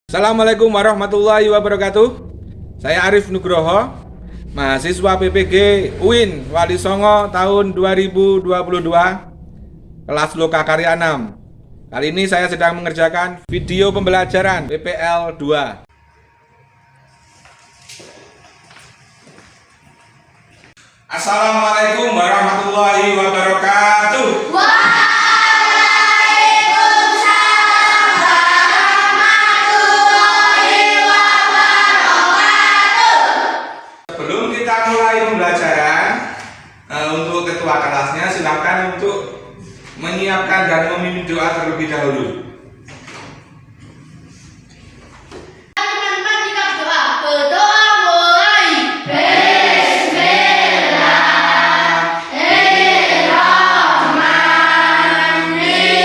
Assalamualaikum warahmatullahi wabarakatuh. Saya Arif Nugroho, mahasiswa PPG UIN Wali Songo tahun 2022, kelas Lokakarya 6. Kali ini saya sedang mengerjakan video pembelajaran PPL 2. Assalamualaikum warahmatullahi wabarakatuh. Sebelum kita mulai pembelajaran, untuk ketua kelasnya silakan untuk menyiapkan dan memimpin doa terlebih dahulu. Teman-teman kita berdoa. Berdoa mulai. Bismillahirrahmanirrahim.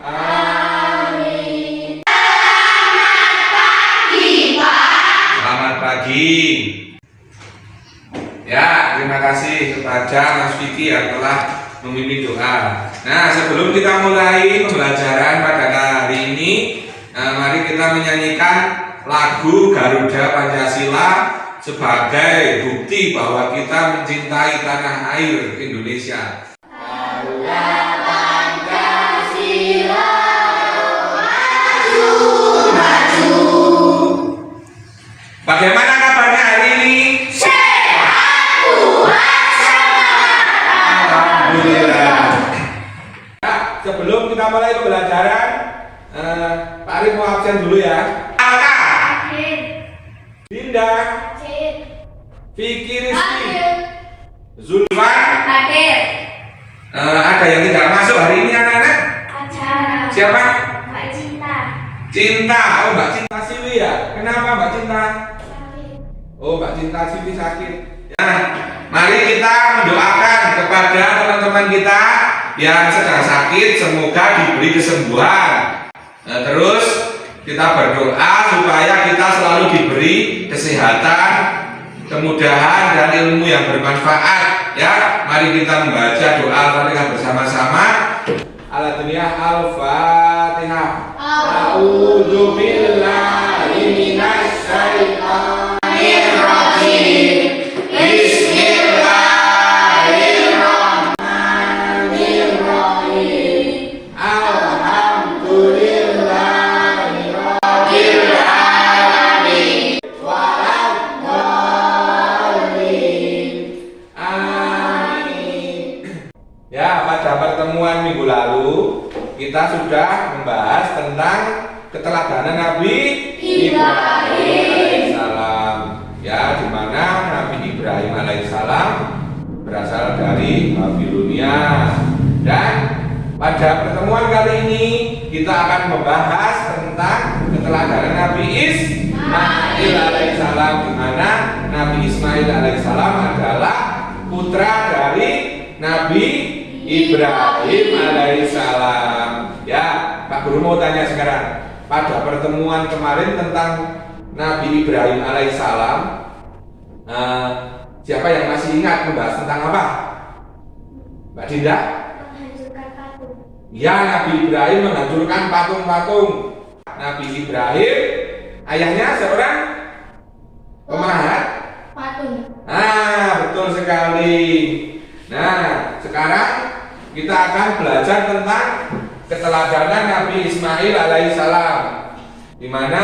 Amin. Selamat pagi. Ya, terima kasih kepada Mas Vicky yang telah memimpin doa. Nah, sebelum kita mulai pembelajaran pada hari ini, mari kita menyanyikan lagu Garuda Pancasila sebagai bukti bahwa kita mencintai tanah air Indonesia. Garuda Pancasila maju maju. Bagaimana kabarnya hari ini? Alhamdulillah. Nah, sebelum kita mulai pembelajaran, Pak Arif mau absen dulu ya. Alka, Dinda, Vicky Rizky, Zulfan. Ada yang tidak masuk hari ini anak-anak? Siapa? Cinta. Oh, Mbak Cinta Siwi ya. Kenapa Mbak Cinta? Oh, Mbak Cinta Siwi sakit. Nah, mari kita mendoakan kepada teman-teman kita yang sedang sakit, semoga diberi kesembuhan. Terus kita berdoa supaya kita selalu diberi kesehatan, kemudahan dan ilmu yang bermanfaat. Ya, mari kita membaca doa Al-Fatihah bersama-sama. Al-Fatihah, Al-Fatihah. A'udzu billahi minasy syaithanir rajim. Bismillahirrahmanirrahim. Alhamdulillahirabbil alamin. Walhamdulillah. Amin. Ya, pada pertemuan minggu lalu kita sudah membahas tentang keteladanan Nabi Ibrahim alaihissalam. Ya, di mana Nabi Ibrahim alaihissalam berasal dari Babilonia. Dan pada pertemuan kali ini kita akan membahas tentang keteladanan Nabi Ismail alaihissalam, di mana Nabi Ismail alaihissalam adalah putra dari Nabi Ibrahim alaihissalam. Ya, Pak Guru mau tanya sekarang. Pada pertemuan kemarin tentang Nabi Ibrahim alaihissalam, siapa yang masih ingat membahas tentang apa? Mbak Dinda? Menghancurkan patung. Ya, Nabi Ibrahim menghancurkan patung-patung. Nabi Ibrahim, ayahnya seorang pemerahat Patung. betul sekali. Nah, sekarang kita akan belajar tentang keteladanan Nabi Ismail alaihissalam, di mana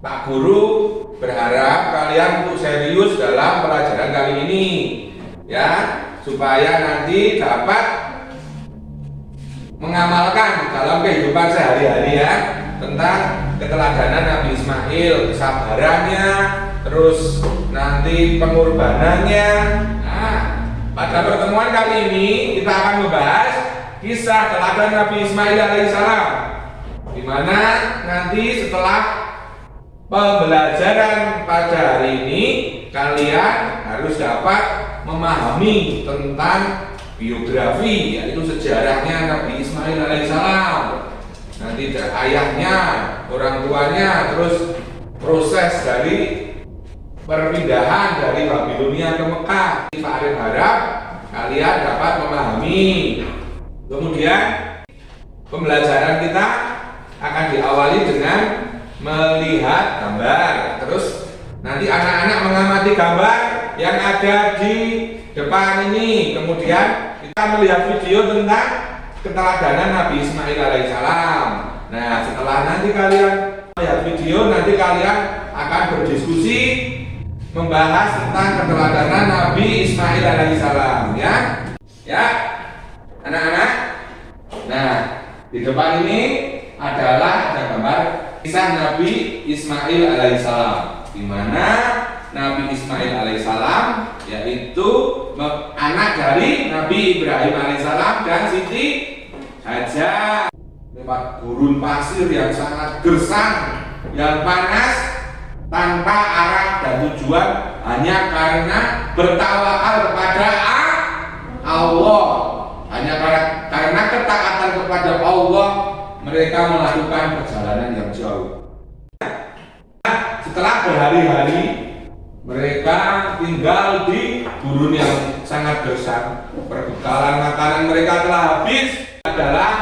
Pak Guru berharap kalian untuk serius dalam pelajaran kali ini, ya, supaya nanti dapat mengamalkan dalam kehidupan sehari-hari ya, tentang keteladanan Nabi Ismail, kesabarannya, terus nanti pengorbanannya. Nah, pada pertemuan kali ini kita akan membahas kisah teladan Nabi Ismail alaihissalam, di mana nanti setelah pembelajaran pada hari ini kalian harus dapat memahami tentang biografi, yaitu sejarahnya Nabi Ismail alaihissalam. Nanti ayahnya, orang tuanya, terus proses dari perpindahan dari Babilonia ke Mekah. Pak Arif harap kalian dapat memahami. Kemudian pembelajaran kita akan diawali dengan melihat gambar. Terus nanti anak-anak mengamati gambar yang ada di depan ini. Kemudian kita melihat video tentang keteladanan Nabi Ismail alaihissalam. Nah, setelah nanti kalian melihat video, nanti kalian akan berdiskusi membahas tentang keteladanan Nabi Ismail alaihissalam, ya. Ya, anak-anak. Nah, di depan ini adalah ada gambar kisah Nabi Ismail alaihissalam, di mana Nabi Ismail alaihissalam yaitu anak dari Nabi Ibrahim alaihissalam dan Siti Hajar. Lewat gurun pasir yang sangat gersang, yang panas, tanpa arah dan tujuan, hanya karena bertawakal kepada Allah. Hanya karena ketaatan kepada Allah, mereka melakukan perjalanan yang jauh. Setelah berhari-hari mereka tinggal di gurun yang sangat gersang, perbekalan makanan mereka telah habis. Adalah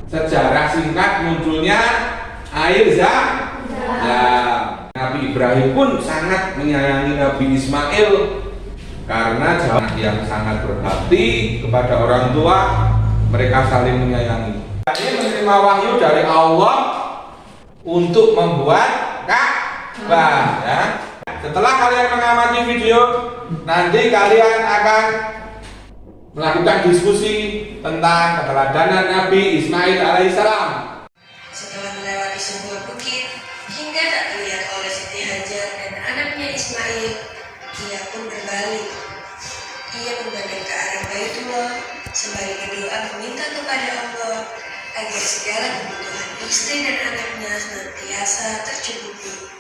sejarah singkat munculnya air zam. Nabi Ibrahim pun sangat menyayangi Nabi Ismail karena anak yang sangat berbakti kepada orang tua, mereka saling menyayangi. Ini menerima wahyu dari Allah untuk membuat Ka'bah, ya. Setelah kalian mengamati video, nanti kalian akan melakukan diskusi tentang keteladanan Nabi Ismail alaihissalam. Setelah melewati sebuah bukit hingga tak terlihat oleh Siti Hajar dan anaknya Ismail, ia pun berbalik. Ia memandang ke arah Baitullah sembari berdoa meminta kepada Allah agar segala kebutuhan istri dan anaknya senantiasa tercukupi.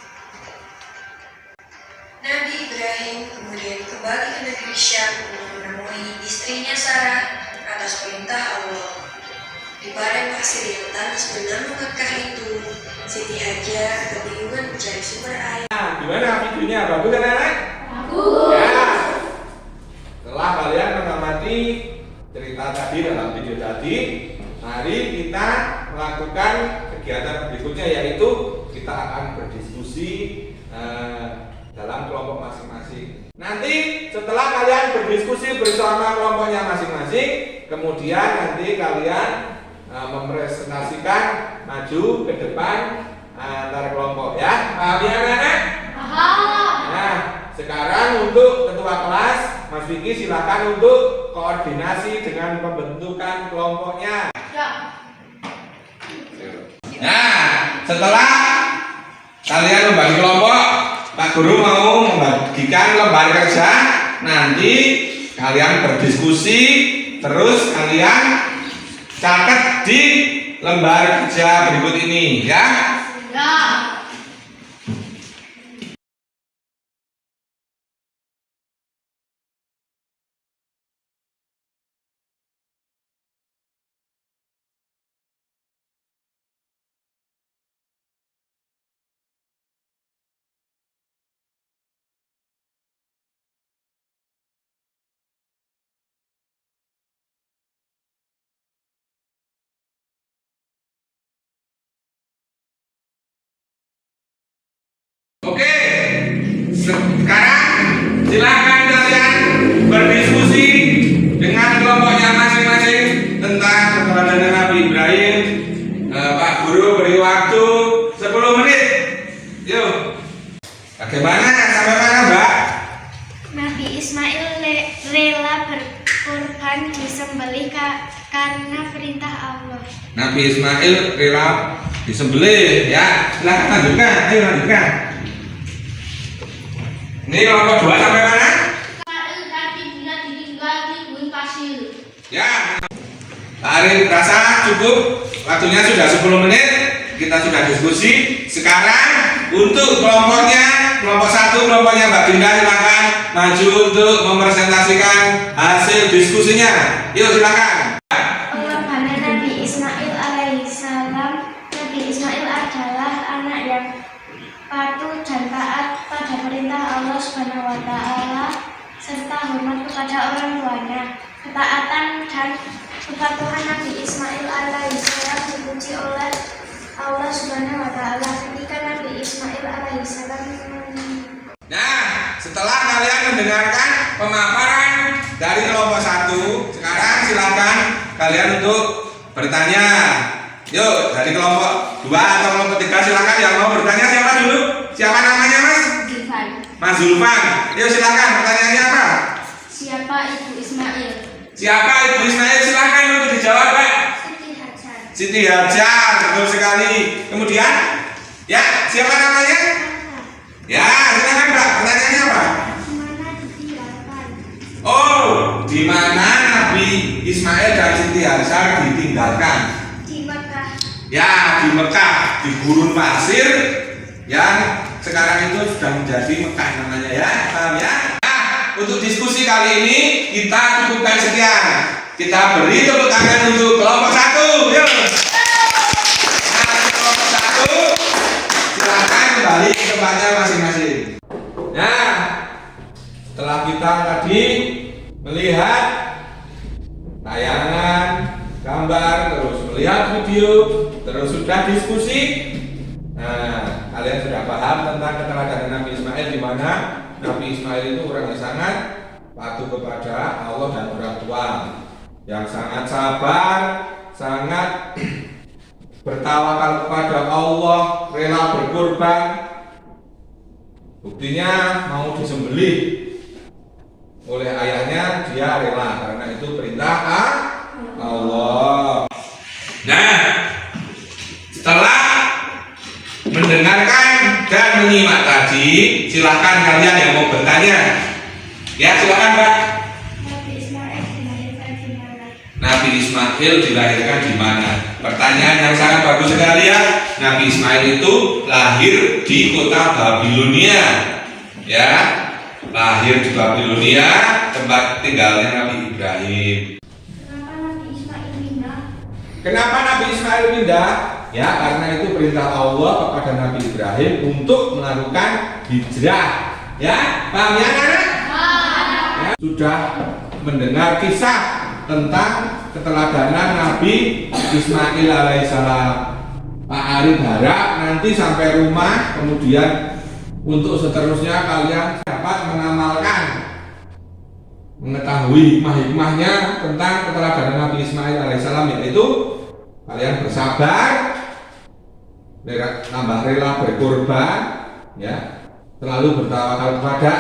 Nabi Ibrahim kemudian kembali ke negeri Syam untuk menemui istrinya Sarah atas perintah Allah. Di padang pasir yang panas bernama Mekah itu, Siti Hajar kebingungan mencari sumber air. Nah, gimana videonya? Bagus kan anak? Bagus. Ya. Setelah kalian mengamati cerita tadi dalam video tadi, mari kita melakukan kegiatan berikutnya, yaitu kita akan berdiskusi dalam kelompok masing-masing. Nanti setelah kalian berdiskusi bersama kelompoknya masing-masing, kemudian nanti kalian mempresentasikan maju ke depan antar kelompok, ya. Paham ya anak-anak? Paham. Nah, sekarang untuk ketua kelas, Mas Vicky silakan untuk koordinasi dengan pembentukan kelompoknya. Ya. Nah, setelah kalian membagi kelompok, Pak Guru mau membagikan lembar kerja. Nanti kalian berdiskusi, terus kalian catat di lembar kerja berikut ini, ya. Ya. Oke, sekarang silakan kalian berdiskusi dengan kelompoknya masing-masing tentang keteladanan Nabi Ibrahim. Pak Guru beri waktu 10 menit. Yuk. Bagaimana? Sampai mana, Mbak? Nabi Ismail rela berkorban disembelih karena perintah Allah. Nabi Ismail rela disembelih, ya. Silakan lanjutkan. Ayo lanjutkan. Ini kelompok 2 sampai mana? Ismail dan ibunya ditinggal di gurun pasir. Ya. Pak Arif rasa cukup. Waktunya sudah 10 menit. Kita sudah diskusi. Sekarang untuk kelompoknya, kelompok 1, kelompoknya Mbak Dinda, silakan maju untuk mempresentasikan hasil diskusinya. Yuk silakan. Pengorbanan Nabi Ismail alaihissalam. Nabi Ismail adalah anak yang patuh dan taat pada perintah Allah Subhanahu wa Ta'ala serta hormat kepada orang tuanya. ketaatan dan kepatuhan Nabi Ismail alaihissalam dipuji oleh Allah Subhanahu wa Ta'ala ketika Nabi Ismail alaihissalam. Nah, setelah kalian mendengarkan pemaparan dari kelompok 1, sekarang silakan kalian untuk bertanya. Yuk, dari kelompok 2 atau kelompok 3 silakan yang mau bertanya. Siapa dulu? Siapa namanya, Mas? Zulfan. Mas Zulfan. Yuk silakan, pertanyaannya apa? Siapa ibu Ismail? Siapa ibu Ismail? Silakan untuk dijawab, Pak. Siti Hajar. Siti Hajar, betul sekali. Kemudian, ya, siapa namanya? Ya, silakan, Pak. Pertanyaannya apa? Mana ditinggalkan? Oh, di mana Nabi Ismail dan Siti Hajar ditinggalkan? Di Mekah. Ya, di Mekah, di gurun pasir yang sekarang itu sudah menjadi Mekah namanya, ya, paham ya? Nah, untuk diskusi kali ini kita cukupkan sekian. Kita beri tepuk tangan untuk kelompok 1. Yuk. Nah, kelompok 1 silakan kembali ke tempatnya masing-masing. Nah, setelah kita tadi melihat tayangan, gambar, terus melihat video, terus sudah diskusi. Nah, kalian sudah paham tentang keteladanan Nabi Ismail, di mana Nabi Ismail itu orang yang sangat patuh kepada Allah dan orang tua, yang sangat sabar, sangat bertawakal kepada Allah, rela berkorban. Buktinya mau disembelih oleh ayahnya, dia rela karena itu perintah Allah. Nah, setelah mendengarkan dan menyimak tadi, silakan kalian yang mau bertanya. Ya, silakan, Pak. Nabi Ismail dilahirkan di mana? Nabi Ismail dilahirkan di mana? Pertanyaan yang sangat bagus sekali ya. Nabi Ismail itu lahir di kota Babilonia. Ya, lahir di Babilonia, tempat tinggalnya Nabi Ibrahim. Kenapa Nabi Ismail pindah? Kenapa Nabi Ismail pindah? Ya, karena itu perintah Allah kepada Nabi Ibrahim untuk melakukan hijrah. Ya, paham ya, anak-anak? Ya, sudah mendengar kisah tentang keteladanan Nabi Ismail alaihissalam. Pak Arif harap nanti sampai rumah, kemudian untuk seterusnya kalian dapat mengamalkan, mengetahui hikmah-hikmahnya tentang keteladanan Nabi Ismail alaihissalam, yaitu kalian bersabar, tambah rela berkorban, ya, selalu bertawakal kepada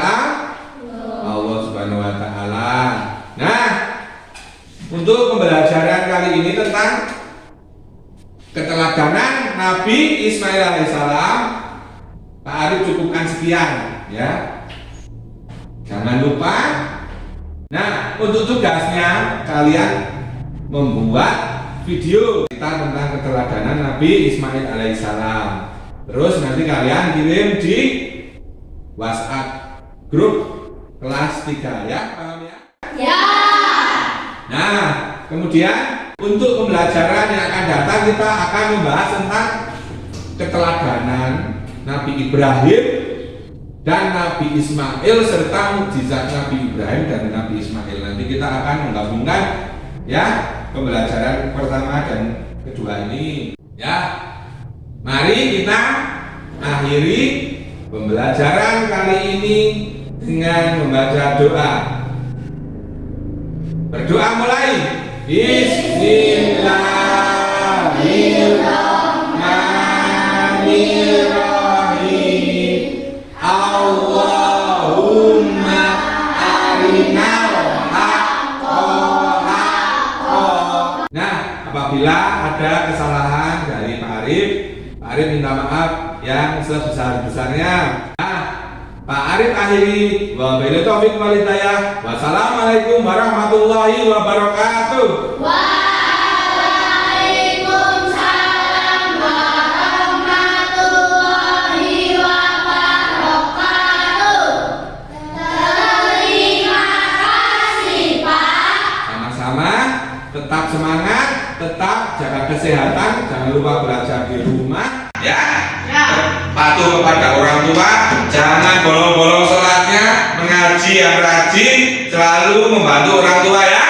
Allah Subhanahu wa Ta'ala. Nah, untuk pembelajaran kali ini tentang keteladanan Nabi Ismail alaihissalam, Pak Arif cukupkan sekian, ya. Jangan lupa. Nah, untuk tugasnya kalian membuat video kita tentang keteladanan Nabi Ismail alaihissalam. Terus nanti kalian kirim di WhatsApp grup kelas 3, ya, paham ya? Ya. Nah, kemudian untuk pembelajaran yang akan datang kita akan membahas tentang keteladanan Nabi Ibrahim dan Nabi Ismail serta mukjizat Nabi Ibrahim dan Nabi Ismail. Nanti kita akan menggabungkan, ya, pembelajaran pertama dan kedua ini, ya. Mari kita akhiri pembelajaran kali ini dengan membaca doa. Berdoa mulai. Bismillahirrahmanirrahim. Allahumma arinal haqqa haqqa. Nah, apabila ada kesalahan dari Pak Arif minta maaf yang sebesar-besarnya. Nah, Pak Arif akhiri. Wabillahi taufiq wal hidayah. Wassalamualaikum warahmatullahi wabarakatuh. Waalaikumsalam warahmatullahi wabarakatuh. Terima kasih, Pak. Sama-sama, tetap semangat, tetap jaga kesehatan, jangan lupa belajar di rumah, ya. Patuh kepada orang tua, jangan bolong-bolong sholatnya, mengaji yang rajin, selalu membantu orang tua, ya.